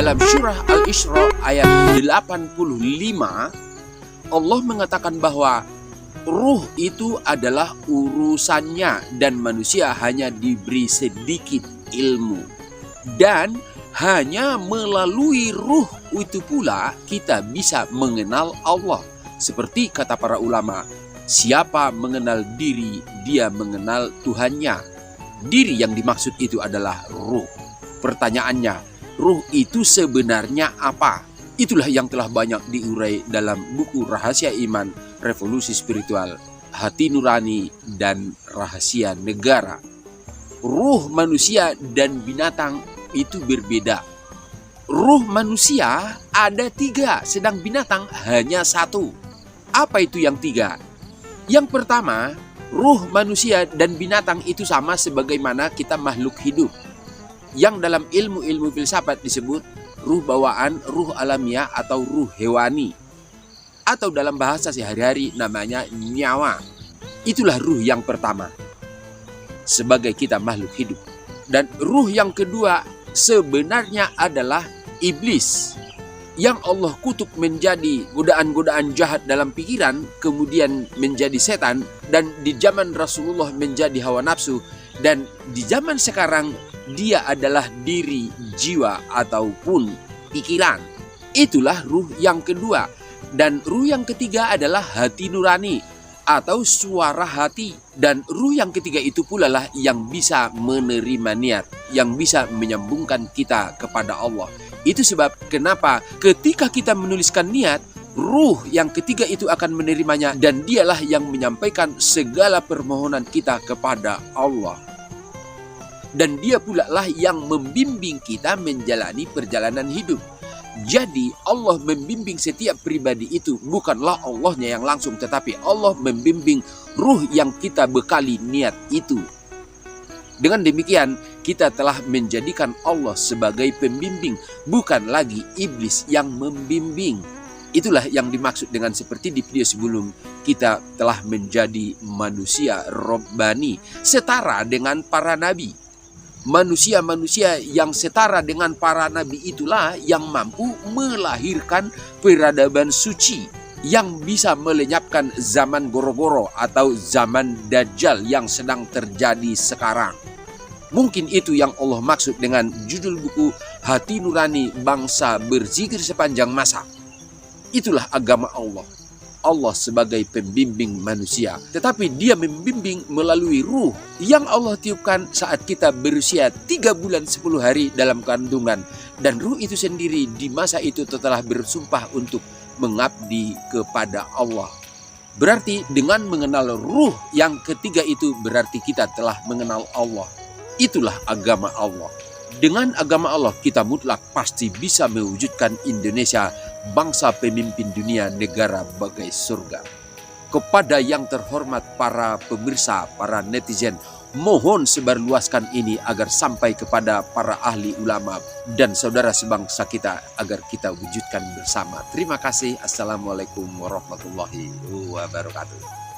Dalam surah Al-Isra ayat 85, Allah mengatakan bahwa ruh itu adalah urusannya dan manusia hanya diberi sedikit ilmu. Dan hanya melalui ruh itu pula kita bisa mengenal Allah. Seperti kata para ulama, siapa mengenal diri, dia mengenal Tuhannya. Diri yang dimaksud itu adalah ruh. Pertanyaannya, ruh itu sebenarnya apa? Itulah yang telah banyak diurai dalam buku Rahasia Iman, Revolusi Spiritual, Hati Nurani, dan Rahasia Negara. Ruh manusia dan binatang itu berbeda. Ruh manusia ada 3, sedang binatang hanya 1. Apa itu yang 3? Yang pertama, ruh manusia dan binatang itu sama sebagaimana kita makhluk hidup, yang dalam ilmu-ilmu filsafat disebut ruh bawaan, ruh alamiah, atau ruh hewani. Atau dalam bahasa sehari-hari namanya nyawa. Itulah ruh yang pertama, sebagai kita makhluk hidup. Dan ruh yang kedua sebenarnya adalah iblis, yang Allah kutuk menjadi godaan-godaan jahat dalam pikiran, kemudian menjadi setan, dan di zaman Rasulullah menjadi hawa nafsu, dan di zaman sekarang dia adalah diri, jiwa, ataupun pikiran. Itulah ruh yang kedua. Dan ruh yang ketiga adalah hati nurani atau suara hati. Dan ruh yang ketiga itu pula lah yang bisa menerima niat, yang bisa menyambungkan kita kepada Allah. Itu sebab kenapa ketika kita menuliskan niat, ruh yang ketiga itu akan menerimanya, dan dialah yang menyampaikan segala permohonan kita kepada Allah. Dan dia pula lah yang membimbing kita menjalani perjalanan hidup. Jadi Allah membimbing setiap pribadi itu, bukanlah Allahnya yang langsung, tetapi Allah membimbing ruh yang kita bekali niat itu. Dengan demikian kita telah menjadikan Allah sebagai pembimbing, bukan lagi iblis yang membimbing. Itulah yang dimaksud dengan seperti di video sebelum, kita telah menjadi manusia robbani setara dengan para nabi. Manusia-manusia yang setara dengan para nabi itulah yang mampu melahirkan peradaban suci yang bisa melenyapkan zaman goro-goro atau zaman dajjal yang sedang terjadi sekarang. Mungkin itu yang Allah maksud dengan judul buku Hati Nurani Bangsa Berzikir Sepanjang Masa. Itulah agama Allah. Allah sebagai pembimbing manusia, tetapi dia membimbing melalui ruh yang Allah tiupkan saat kita berusia 3 bulan 10 hari dalam kandungan. Dan ruh itu sendiri di masa itu telah bersumpah untuk mengabdi kepada Allah. Berarti dengan mengenal ruh yang ketiga itu berarti kita telah mengenal Allah. Itulah agama Allah. Dengan agama Allah kita mutlak pasti bisa mewujudkan Indonesia bangsa pemimpin dunia, negara bagai surga. Kepada yang terhormat para pemirsa, para netizen, mohon sebarluaskan ini agar sampai kepada para ahli ulama dan saudara sebangsa kita agar kita wujudkan bersama. Terima kasih. Assalamualaikum warahmatullahi wabarakatuh.